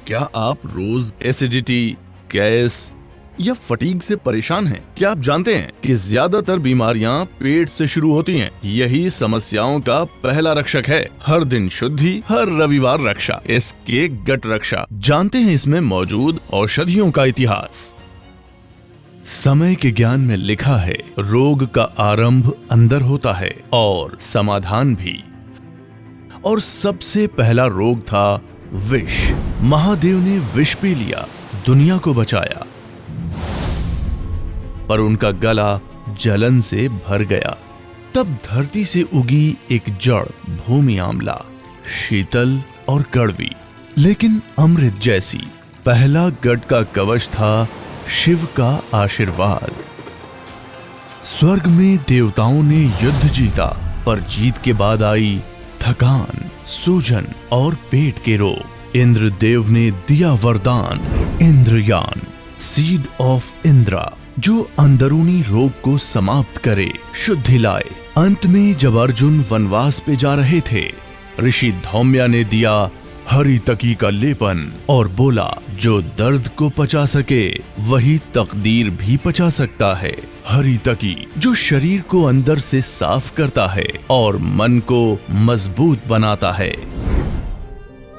क्या आप रोज acidity, gas या फटीग से परेशान हैं? क्या आप जानते हैं कि ज्यादातर बीमारियां पेट से शुरू होती हैं? यही समस्याओं का पहला रक्षक है। हर दिन शुद्धि, हर रविवार रक्षा, इसके गट रक्षा। जानते हैं इसमें मौजूद औषधियों का इतिहास। समय के ज्ञान में लिखा है, रोग का आरंभ अंदर होता है और समाधान भी। और सबसे पहला रोग था विष। महादेव ने विष पी लिया, दुनिया को बचाया, पर उनका गला जलन से भर गया। तब धरती से उगी एक जड़, भूमि आंवला, शीतल और कड़वी, लेकिन अमृत जैसी। पहला गढ़ का कवच था शिव का आशीर्वाद। स्वर्ग में देवताओं ने युद्ध जीता, पर जीत के बाद आई थकान, सूजन और पेट के रोग। इंद्रदेव ने दिया वरदान, इंद्रयान, सीड ऑफ इंद्रा, जो अंदरूनी रोग को समाप्त करे, शुद्धि लाए। अंत में जब अर्जुन वनवास पे जा रहे थे, ऋषि धौम्या ने दिया हरितकी का लेपन और बोला, जो दर्द को पचा सके वही तकदीर भी पचा सकता है। हरितकी, जो शरीर को अंदर से साफ करता है और मन को मजबूत बनाता है।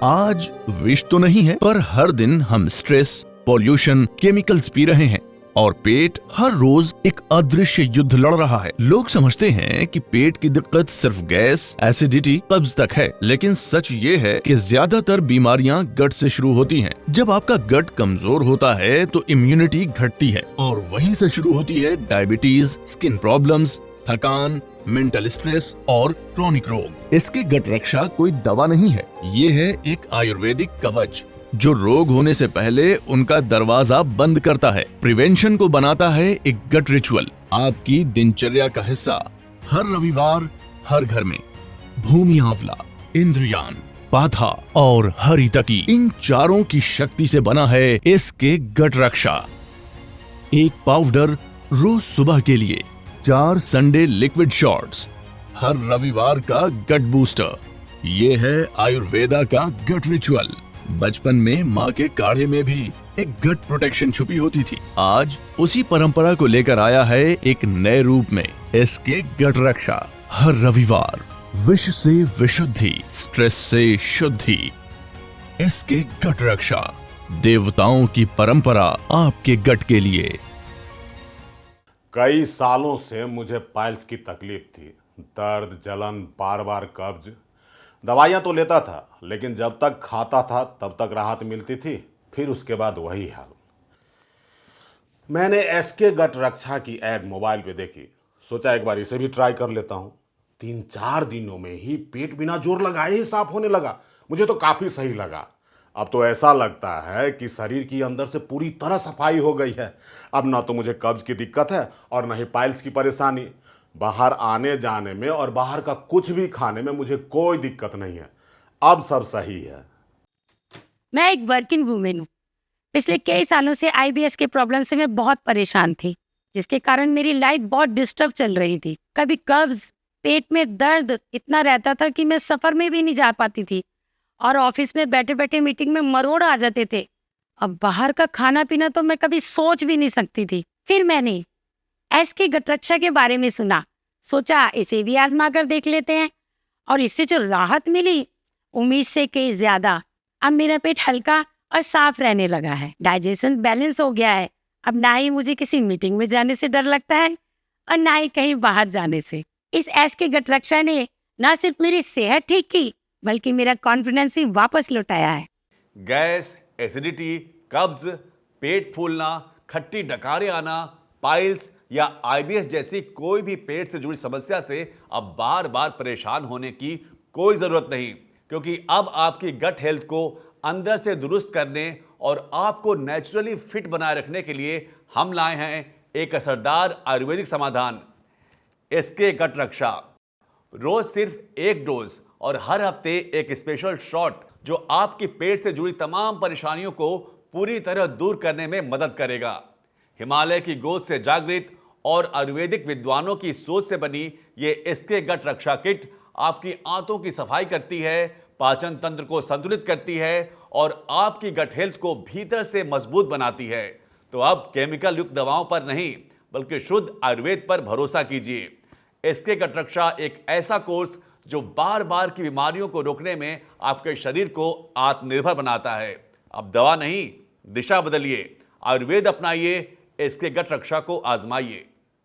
आज विष तो नहीं है, पर हर दिन हम स्ट्रेस, पॉल्यूशन, केमिकल्स पी रहे हैं और पेट हर रोज एक अदृश्य युद्ध लड़ रहा है। लोग समझते हैं कि पेट की दिक्कत सिर्फ गैस, एसिडिटी, कब्ज तक है, लेकिन सच ये है कि ज्यादातर बीमारियां गट से शुरू होती हैं। जब आपका गट कमजोर होता है तो इम्यूनिटी घटती है और वहीं से शुरू होती है डायबिटीज, स्किन प्रॉब्लम्स, थकान, मेंटल स्ट्रेस और क्रोनिक रोग। इसकी गट रक्षा कोई दवा नहीं है, ये है एक आयुर्वेदिक कवच जो रोग होने से पहले उनका दरवाजा बंद करता है। प्रिवेंशन को बनाता है एक गट रिचुअल, आपकी दिनचर्या का हिस्सा। हर रविवार हर घर में भूमि आंवला, इंद्रयान, पाथा और हरितकी, इन चारों की शक्ति से बना है इसके गट रक्षा। एक पाउडर रोज सुबह के लिए, 4 संडे लिक्विड शॉट्स, हर रविवार का गट बूस्टर। ये है आयुर्वेदा का गट रिचुअल। बचपन में माँ के काढ़े में भी एक गट प्रोटेक्शन छुपी होती थी। आज उसी परंपरा को लेकर आया है एक नए रूप में, इसके गट रक्षा। हर रविवार विष से विशुद्धि, स्ट्रेस से शुद्धि, इसके गट रक्षा। देवताओं की परंपरा आपके गट के लिए। कई सालों से मुझे पाइल्स की तकलीफ थी, दर्द, जलन, बार बार कब्ज। दवाइयाँ तो लेता था, लेकिन जब तक खाता था तब तक राहत मिलती थी, फिर उसके बाद वही हाल। मैंने एसके गट रक्षा की ऐड मोबाइल पे देखी, सोचा एक बार इसे भी ट्राई कर लेता हूँ। 3-4 दिनों में ही पेट बिना जोर लगाए ही साफ होने लगा। मुझे तो काफ़ी सही लगा। अब तो ऐसा लगता है कि शरीर की अंदर से पूरी तरह सफाई हो गई है। अब ना तो मुझे कब्ज की दिक्कत है और ना ही पाइल्स की परेशानी। बाहर आने जाने में और बाहर का कुछ भी खाने में मुझे कोई दिक्कत नहीं है। अब सब सही है। मैं एक वर्किंग वूमेन हूँ। पिछले कई सालों से आईबीएस के प्रॉब्लम से मैं बहुत परेशान थी, जिसके कारण मेरी लाइफ बहुत डिस्टर्ब चल रही थी। कभी कब्ज, पेट में दर्द इतना रहता था कि मैं सफर में भी नहीं जा पाती थी और ऑफिस में बैठे बैठे मीटिंग में मरोड़ आ जाते थे। अब बाहर का खाना पीना तो मैं कभी सोच भी नहीं सकती थी। फिर मैंने एसके गट रक्षा के बारे में सुना, सोचा इसे भी आजमा कर देख लेते हैं, और इससे जो राहत मिली उम्मीद से कहीं ज्यादा। अब मेरा पेट हल्का और साफ रहने लगा है, डाइजेशन बैलेंस हो गया है। अब ना ही मुझे किसी मीटिंग में जाने से डर लगता है और ना ही कहीं बाहर जाने से। इस एसके गट रक्षा ने न सिर्फ मेरी सेहत ठीक की, बल्कि मेरा कॉन्फिडेंस भी वापस लौटाया है। गैस, एसिडिटी, कब्ज, पेट फूलना, खट्टी डकारे आना, पाइल्स या आईबीएस जैसी कोई भी पेट से जुड़ी समस्या से अब बार बार परेशान होने की कोई जरूरत नहीं, क्योंकि अब आपकी गट हेल्थ को अंदर से दुरुस्त करने और आपको नेचुरली फिट बनाए रखने के लिए हम लाए हैं एक असरदार आयुर्वेदिक समाधान, इसके गट रक्षा। रोज सिर्फ 1 डोज और हर हफ्ते एक स्पेशल शॉट, जो आपकी पेट से जुड़ी तमाम परेशानियों को पूरी तरह दूर करने में मदद करेगा। हिमालय की गोद से जागृत और आयुर्वेदिक विद्वानों की सोच से बनी ये इसके गट रक्षा किट आपकी आंतों की सफाई करती है, पाचन तंत्र को संतुलित करती है और आपकी गट हेल्थ को भीतर से मजबूत बनाती है। तो अब केमिकल युक्त दवाओं पर नहीं बल्कि शुद्ध आयुर्वेद पर भरोसा कीजिए। एसके गट रक्षा एक ऐसा कोर्स जो बार बार की बीमारियों को रोकने में आपके शरीर को आत्मनिर्भर बनाता है। अब दवा नहीं, दिशा बदलिए, आयुर्वेद अपनाइए, एसके गट रक्षा को आजमाइए।